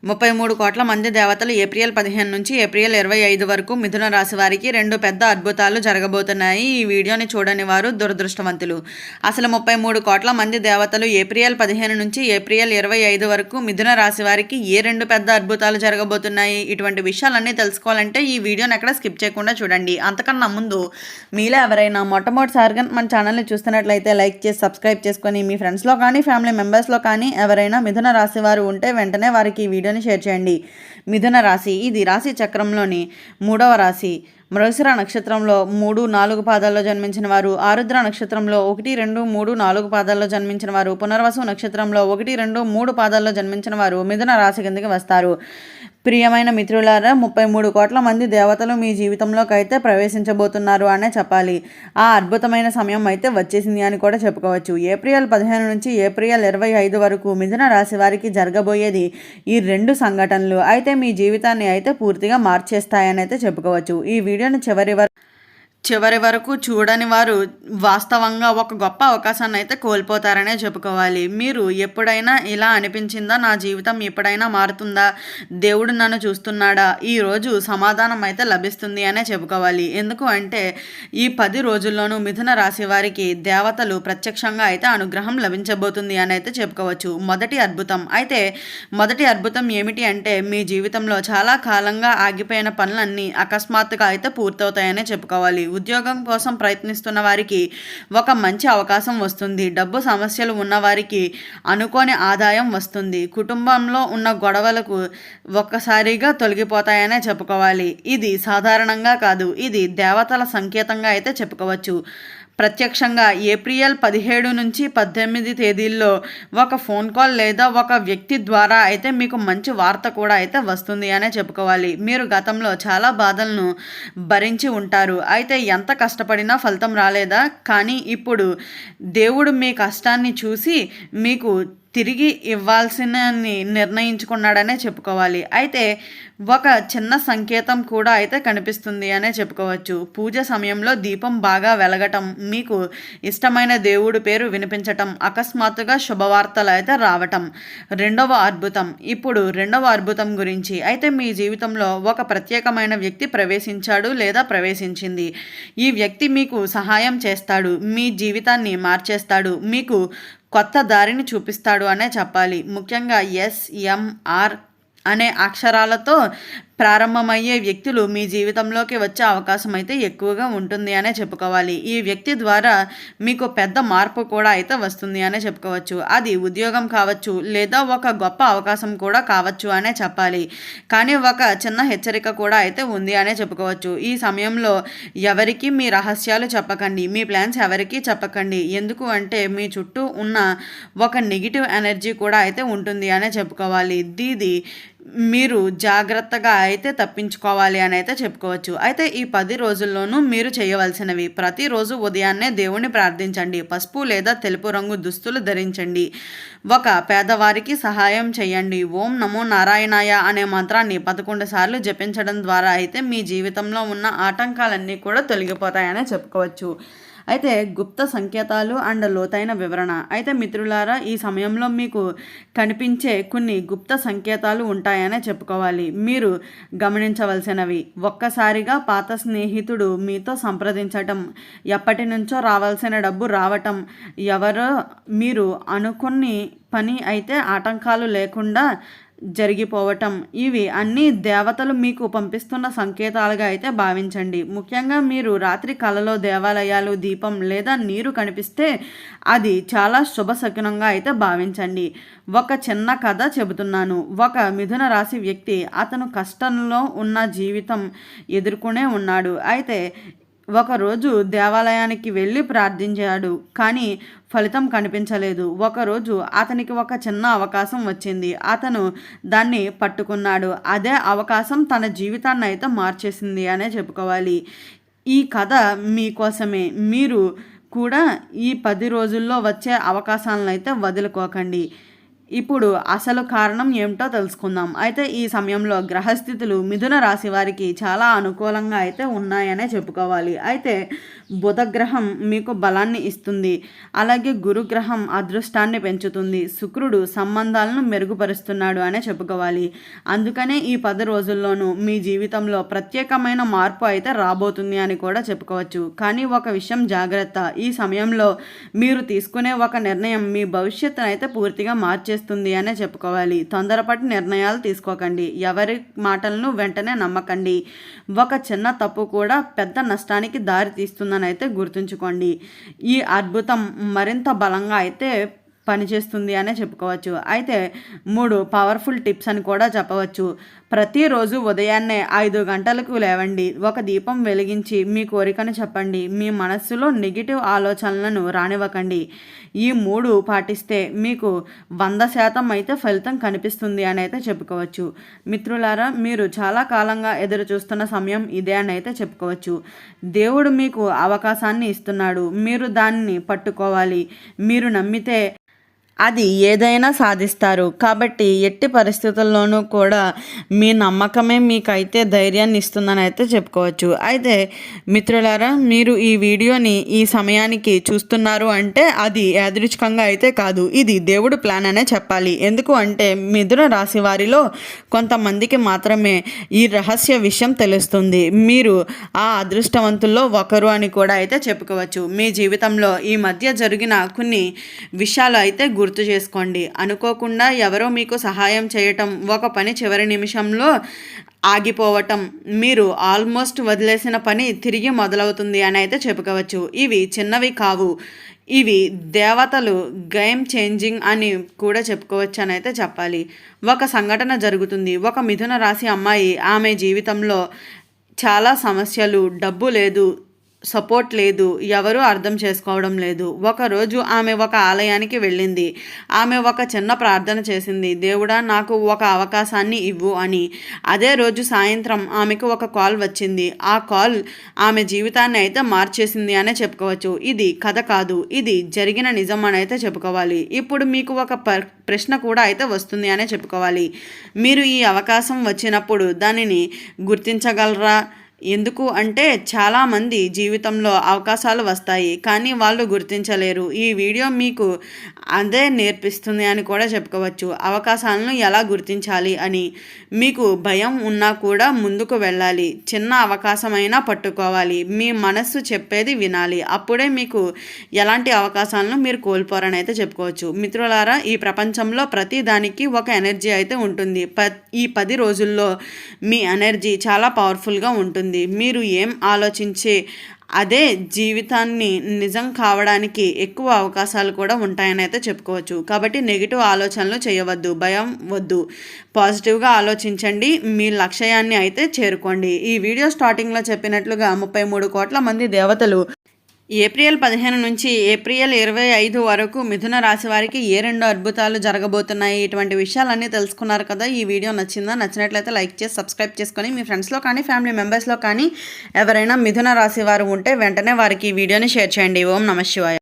33 కోట్ల మంది దేవతలు ఏప్రిల్ 15 నుంచి ఏప్రిల్ 25 వరకు మిథున రాశి వారికి 2 పెద్ద అద్భుతాలు జరగబోతున్నాయి. ఈ వీడియోని చూడని వారు దురదృష్టవంతులు. అసలు 33 కోట్ల మంది దేవతలు ఏప్రిల్ 15 నుంచి ఏప్రిల్ 25 వరకు మిథున రాశి వారికి ఏ 2 పెద్ద అద్భుతాలు జరగబోతున్నాయి? ఇటువంటి విషయాలన్నీ తెలుసుకోవాలంటే ఈ వీడియోని ఎక్కడ స్కిప్ చేయకుండా చూడండి. అంతకన్నా ముందు మీలో ఎవరైనా మొట్టమొదటిసారిగా మన ఛానల్ని చూస్తున్నట్లయితే లైక్ చేసి సబ్స్క్రైబ్ చేసుకొని మీ ఫ్రెండ్స్లో కానీ ఫ్యామిలీ మెంబర్స్లో కానీ ఎవరైనా మిథున రాశి వారు ఉంటే వెంటనే వారికి ఈ వీడియోని షేర్ చేయండి. మిథున రాశి ఇది రాశి చక్రంలోని 3వ రాశి. మృగశిర నక్షత్రంలో 3, 4 పాదాల్లో జన్మించిన వారు, ఆరుద్ర నక్షత్రంలో 1, 2, 3, 4 పాదాల్లో జన్మించిన వారు, పునర్వసు నక్షత్రంలో 1, 2, 3 పాదాల్లో జన్మించిన వారు మిథున రాశి కిందకి వస్తారు. ప్రియమైన మిత్రులారా, 33 కోట్ల మంది దేవతలు మీ జీవితంలోకి అయితే ప్రవేశించబోతున్నారు అనే చెప్పాలి. ఆ అద్భుతమైన సమయం అయితే వచ్చేసింది అని కూడా చెప్పుకోవచ్చు. ఏప్రిల్ 15 నుంచి ఏప్రిల్ 25 వరకు మిథున రాశి వారికి జరగబోయేది ఈ 2 సంఘటనలు అయితే మీ జీవితాన్ని అయితే పూర్తిగా మార్చేస్తాయని అయితే చెప్పుకోవచ్చు. ఈ వీడియోని చివరి వరకు చూడని వారు వాస్తవంగా ఒక గొప్ప అవకాశాన్ని అయితే కోల్పోతారనే చెప్పుకోవాలి. మీరు ఎప్పుడైనా ఇలా అనిపించిందా, నా జీవితం ఎప్పుడైనా మారుతుందా, దేవుడు నన్ను చూస్తున్నాడా? ఈరోజు సమాధానం అయితే లభిస్తుంది అనే చెప్పుకోవాలి. ఎందుకు అంటే ఈ 10 రోజుల్లోనూ మిథున రాశి వారికి దేవతలు ప్రత్యక్షంగా అయితే అనుగ్రహం లభించబోతుంది అని అయితే చెప్పుకోవచ్చు. మొదటి అద్భుతం ఏమిటి అంటే మీ జీవితంలో చాలా కాలంగా ఆగిపోయిన పనులన్నీ అకస్మాత్తుగా అయితే పూర్తవుతాయనే చెప్పుకోవాలి. ఉద్యోగం కోసం ప్రయత్నిస్తున్న వారికి ఒక మంచి అవకాశం వస్తుంది. డబ్బు సమస్యలు ఉన్నవారికి అనుకోని ఆదాయం వస్తుంది. కుటుంబంలో ఉన్న గొడవలకు ఒక్కసారిగా తొలగిపోతాయనే చెప్పుకోవాలి. ఇది సాధారణంగా కాదు, ఇది దేవతల సంకేతంగా అయితే చెప్పుకోవచ్చు. ప్రత్యక్షంగా ఏప్రిల్ 17 నుంచి 18 తేదీల్లో ఒక ఫోన్ కాల్ లేదా ఒక వ్యక్తి ద్వారా అయితే మీకు మంచి వార్త కూడా అయితే వస్తుంది అనే చెప్పుకోవాలి. మీరు గతంలో చాలా బాధలను భరించి ఉంటారు. అయితే ఎంత కష్టపడినా ఫలితం రాలేదా? కానీ ఇప్పుడు దేవుడు మీ కష్టాన్ని చూసి మీకు తిరిగి ఇవ్వాల్సిన నిర్ణయించుకున్నాడనే చెప్పుకోవాలి. అయితే ఒక చిన్న సంకేతం కూడా అయితే కనిపిస్తుంది అనే చెప్పుకోవచ్చు. పూజ సమయంలో దీపం బాగా వెలగటం, మీకు ఇష్టమైన దేవుడి పేరు వినిపించటం, అకస్మాత్తుగా శుభవార్తలు అయితే రావటం. రెండవ అద్భుతం గురించి అయితే మీ జీవితంలో ఒక ప్రత్యేకమైన వ్యక్తి ప్రవేశించాడు లేదా ప్రవేశించింది. ఈ వ్యక్తి మీకు సహాయం చేస్తాడు, మీ జీవితాన్ని మార్చేస్తాడు, మీకు కొత్త దారిని చూపిస్తాడు అనే చెప్పాలి. ముఖ్యంగా SMR అనే అక్షరాలతో ప్రారంభమయ్యే వ్యక్తులు మీ జీవితంలోకి వచ్చే అవకాశం అయితే ఎక్కువగా ఉంటుంది అనే చెప్పుకోవాలి. ఈ వ్యక్తి ద్వారా మీకు పెద్ద మార్పు కూడా అయితే వస్తుంది అనే చెప్పుకోవచ్చు. అది ఉద్యోగం కావచ్చు లేదా ఒక గొప్ప అవకాశం కూడా కావచ్చు అనే చెప్పాలి. కానీ ఒక చిన్న హెచ్చరిక కూడా అయితే ఉంది అనే చెప్పుకోవచ్చు. ఈ సమయంలో ఎవరికి మీ రహస్యాలు చెప్పకండి, మీ ప్లాన్స్ ఎవరికి చెప్పకండి. ఎందుకు అంటే మీ చుట్టూ ఉన్న ఒక నెగిటివ్ ఎనర్జీ కూడా అయితే ఉంటుంది అనే చెప్పుకోవాలి. దీది మీరు జాగ్రత్తగా అయితే తప్పించుకోవాలి అని అయితే చెప్పుకోవచ్చు. అయితే ఈ 10 రోజుల్లోనూ మీరు చేయవలసినవి: ప్రతిరోజు ఉదయాన్నే దేవుణ్ణి ప్రార్థించండి, పసుపు లేదా తెలుపు రంగు దుస్తులు ధరించండి, ఒక పేదవారికి సహాయం చేయండి, ఓం నమో నారాయణాయ అనే మంత్రాన్ని 11 సార్లు జపించడం ద్వారా అయితే మీ జీవితంలో ఉన్న ఆటంకాలన్నీ కూడా తొలగిపోతాయనే చెప్పుకోవచ్చు. అయితే గుప్త సంకేతాలు అండ్ లోతైన వివరణ అయితే మిత్రులారా, ఈ సమయంలో మీకు కనిపించే కొన్ని గుప్త సంకేతాలు ఉంటాయనే చెప్పుకోవాలి. మీరు గమనించవలసినవి: ఒక్కసారిగా పాత స్నేహితుడు మీతో సంప్రదించటం, ఎప్పటి నుంచో రావాల్సిన డబ్బు రావటం, ఎవరో మీరు అనుకుని పని అయితే ఆటంకాలు లేకుండా జరిగిపోవటం. ఇవి అన్నీ దేవతలు మీకు పంపిస్తున్న సంకేతాలుగా అయితే భావించండి. ముఖ్యంగా మీరు రాత్రి కలలో దేవాలయాలు, దీపం లేదా నీరు కనిపిస్తే అది చాలా శుభశకునంగా అయితే భావించండి. ఒక చిన్న కథ చెబుతున్నాను. ఒక మిథున రాశి వ్యక్తి అతను కష్టంలో ఉన్న జీవితం ఎదుర్కొనే ఉన్నాడు. అయితే ఒకరోజు దేవాలయానికి వెళ్ళి ప్రార్థించాడు, కానీ ఫలితం కనిపించలేదు. ఒకరోజు అతనికి ఒక చిన్న అవకాశం వచ్చింది. అతను దాన్ని పట్టుకున్నాడు. అదే అవకాశం తన జీవితాన్ని అయితే మార్చేసింది అనే చెప్పుకోవాలి. ఈ కథ మీకోసమే. మీరు కూడా ఈ 10 రోజుల్లో వచ్చే అవకాశాలను అయితే వదులుకోకండి. ఇప్పుడు అసలు కారణం ఏమిటో తెలుసుకుందాం. అయితే ఈ సమయంలో గ్రహస్థితులు మిథున రాశి వారికి చాలా అనుకూలంగా అయితే ఉన్నాయనే చెప్పుకోవాలి. అయితే బుధగ్రహం మీకు బలాన్ని ఇస్తుంది. అలాగే గురుగ్రహం అదృష్టాన్ని పెంచుతుంది. శుక్రుడు సంబంధాలను మెరుగుపరుస్తున్నాడు అనే చెప్పుకోవాలి. అందుకనే ఈ 10 రోజుల్లోనూ మీ జీవితంలో ప్రత్యేకమైన మార్పు అయితే రాబోతుంది అని కూడా చెప్పుకోవచ్చు. కానీ ఒక విషయం జాగ్రత్త, ఈ సమయంలో మీరు తీసుకునే ఒక నిర్ణయం మీ భవిష్యత్తును అయితే పూర్తిగా మార్చేస్తుంది అనే చెప్పుకోవాలి. తొందరపాటు నిర్ణయాలు తీసుకోకండి. ఎవరి మాటలను వెంటనే నమ్మకండి. ఒక చిన్న తప్పు కూడా పెద్ద నష్టానికి దారి తీస్తుందని అయితే గుర్తుంచుకోండి. ఈ అద్భుతం మరింత బలంగా అయితే పనిచేస్తుంది అనే చెప్పుకోవచ్చు. అయితే 3 పవర్ఫుల్ టిప్స్ అని కూడా చెప్పవచ్చు. ప్రతిరోజు ఉదయాన్నే 5 గంటలకు లేవండి. ఒక దీపం వెలిగించి మీ కోరికను చెప్పండి. మీ మనస్సులో నెగిటివ్ ఆలోచనలను రానివ్వకండి. ఈ 3 పాటిస్తే మీకు 100% అయితే ఫలితం కనిపిస్తుంది అని అయితే చెప్పుకోవచ్చు. మిత్రులారా, మీరు చాలా కాలంగా ఎదురు చూస్తున్న సమయం ఇదే అని అయితే చెప్పుకోవచ్చు. దేవుడు మీకు అవకాశాన్ని ఇస్తున్నాడు. మీరు దాన్ని పట్టుకోవాలి. మీరు నమ్మితే అది ఏదైనా సాధిస్తారు. కాబట్టి ఎట్టి పరిస్థితుల్లోనూ కూడా మీ నమ్మకమే మీకైతే ధైర్యాన్ని ఇస్తుందని అయితే చెప్పుకోవచ్చు. అయితే మిత్రులారా, మీరు ఈ వీడియోని ఈ సమయానికి చూస్తున్నారు అంటే అది యాదృచ్ఛికంగా అయితే కాదు, ఇది దేవుడు ప్లాన్ అనే చెప్పాలి. ఎందుకు అంటే మిథున రాశి వారిలో కొంతమందికి మాత్రమే ఈ రహస్య విషయం తెలుస్తుంది. మీరు ఆ అదృష్టవంతుల్లో ఒకరు అని కూడా అయితే చెప్పుకోవచ్చు. మీ జీవితంలో ఈ మధ్య జరిగిన కొన్ని విషయాలు అయితే గుర్తు చేసుకోండి. అనుకోకుండా ఎవరో మీకు సహాయం చేయటం, ఒక పని చివరి నిమిషంలో ఆగిపోవటం, మీరు ఆల్మోస్ట్ వదిలేసిన పని తిరిగి మొదలవుతుంది అని అయితే చెప్పుకోవచ్చు. ఇవి చిన్నవి కావు, ఇవి దేవతలు గేమ్ చేంజింగ్ అని కూడా చెప్పుకోవచ్చు అని అయితే చెప్పాలి. ఒక సంఘటన జరుగుతుంది. ఒక మిథున రాశి అమ్మాయి, ఆమె జీవితంలో చాలా సమస్యలు, డబ్బు లేదు, సపోర్ట్ లేదు, ఎవరూ అర్థం చేసుకోవడం లేదు. ఒకరోజు ఆమె ఒక ఆలయానికి వెళ్ళింది. ఆమె ఒక చిన్న ప్రార్థన చేసింది, దేవుడా నాకు ఒక అవకాశాన్ని ఇవ్వు అని. అదే రోజు సాయంత్రం ఆమెకు ఒక కాల్ వచ్చింది. ఆ కాల్ ఆమె జీవితాన్ని అయితే మార్చేసింది అనే చెప్పుకోవచ్చు. ఇది కథ కాదు, ఇది జరిగిన నిజం అని అయితే చెప్పుకోవాలి. ఇప్పుడు మీకు ఒక ప్రశ్న కూడా అయితే వస్తుంది అనే చెప్పుకోవాలి. మీరు ఈ అవకాశం వచ్చినప్పుడు దానిని గుర్తించగలరా? ఎందుకు అంటే చాలామంది జీవితంలో అవకాశాలు వస్తాయి, కానీ వాళ్ళు గుర్తించలేరు. ఈ వీడియో మీకు అదే నేర్పిస్తుంది అని కూడా చెప్పుకోవచ్చు. అవకాశాలను ఎలా గుర్తించాలి అని. మీకు భయం ఉన్నా కూడా ముందుకు వెళ్ళాలి. చిన్న అవకాశమైనా పట్టుకోవాలి. మీ మనస్సు చెప్పేది వినాలి. అప్పుడే మీకు ఎలాంటి అవకాశాలను మీరు కోల్పోరని అయితే చెప్పుకోవచ్చు. మిత్రులారా, ఈ ప్రపంచంలో ప్రతి దానికి ఒక ఎనర్జీ అయితే ఉంటుంది. ఈ 10 రోజుల్లో మీ ఎనర్జీ చాలా పవర్ఫుల్గా ఉంటుంది. మీరు ఏం ఆలోచించే అదే జీవితాన్ని నిజం కావడానికి ఎక్కువ అవకాశాలు కూడా ఉంటాయని అయితే చెప్పుకోవచ్చు. కాబట్టి నెగిటివ్ ఆలోచనలు చేయవద్దు, భయం వద్దు, పాజిటివ్గా ఆలోచించండి. మీ లక్ష్యాన్ని అయితే చేరుకోండి. ఈ వీడియో స్టార్టింగ్లో చెప్పినట్లుగా 33 కోట్ల మంది దేవతలు ఏప్రిల్ 15 నుంచి ఏప్రిల్ 25 వరకు మిథున రాశి వారికి ఏ 2 అద్భుతాలు జరగబోతున్నాయి, ఇటువంటి విషయాలన్నీ తెలుసుకున్నారు కదా. ఈ వీడియో నచ్చిందా? నచ్చినట్లయితే లైక్ చేసి సబ్స్క్రైబ్ చేసుకొని మీ ఫ్రెండ్స్లో కానీ ఫ్యామిలీ మెంబర్స్లో కానీ ఎవరైనా మిథున రాశి వారు ఉంటే వెంటనే వారికి ఈ వీడియోని షేర్ చేయండి. ఓం నమః శివాయ.